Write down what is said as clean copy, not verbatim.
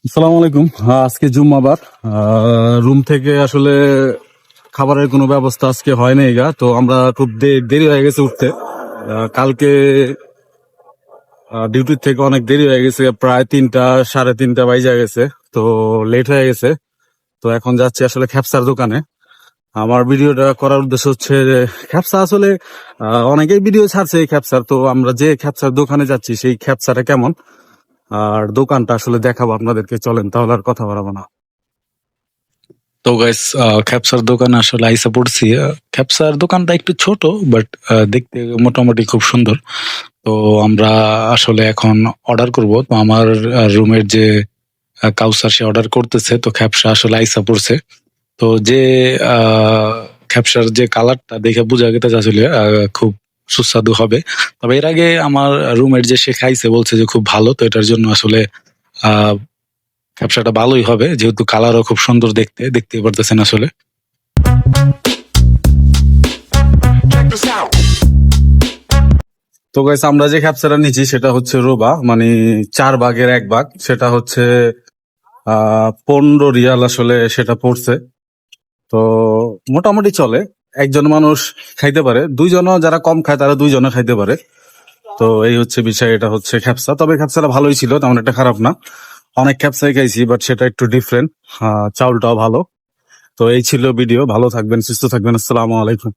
আসসালামু আলাইকুম। আজকে জুম্মাবার। রুম থেকে আসলে খাবারের কোনো ব্যবস্থা আজকে হয় নাই গা, তো আমরা খুব দেরি হয়ে গেছে উঠতে। কালকে ডিউটির থেকে অনেক দেরি হয়ে গেছে, প্রায় 3টা 3:30 বাইজা গেছে, তো লেট হয়ে গেছে। তো এখন যাচ্ছি আসলে খ্যাপসার দোকানে। আমার ভিডিওটা করার উদ্দেশ্য হচ্ছে যে খ্যাপসা আসলে অনেকেই ভিডিও ছাড়ছে এই খ্যাপসার, তো আমরা যে খ্যাপসার দোকানে যাচ্ছি সেই খ্যাপসাটা কেমন আর দোকানটা আসলে দেখাবো আপনাদেরকে। চলেন তাহলে আর কথা বাড়াবো না। তো গাইস, খ্যাপসার দোকানে আসলে আইসা পড়ছি। খ্যাপসার দোকানটা একটু ছোট, বাট দেখতে মোটামুটি খুব সুন্দর। তো আমরা আসলে এখন অর্ডার করব। তো আমার রুমের যে কাউসার, সে অর্ডার করতেছে। তো খ্যাপসা আসলে আইসা পড়ছে। তো যে খ্যাপসার যে কালারটা দেখে বোঝা গেছে আসলে খুব সুস্বাদু হবে। তবে এর আগে আমার রুমের যে সে খাইছে, বলছে যে খুব ভালো। তো এটার জন্য আসলে আহ ব্যবসাটা ভালোই হবে, যেহেতু কালারও খুব সুন্দর দেখতেই পারতেছেন আসলে। তো গাইস, আমরা যে খ্যাপসাটা নিচ্ছি সেটা হচ্ছে রোবা, মানে 4 ভাগের 1 ভাগ। সেটা হচ্ছে 15 রিয়াল আসলে সেটা পড়ছে। তো মোটামুটি চলে, একজন মানুষ খাইতে পারে, দুইজনও যারা কম খায় তারা দুইজনে খাইতে পারে। তো এই হচ্ছে বিষয়, এটা হচ্ছে খ্যাপসা। তবে খ্যাপসাটা ভালোই ছিল, তেমন একটা খারাপ না। অনেক খ্যাপসাই খাইছি, বাট সেটা একটু ডিফারেন্ট। চাউলটাও ভালো। তো এই ছিল ভিডিও। ভালো থাকবেন, সুস্থ থাকবেন। আসসালামু আলাইকুম।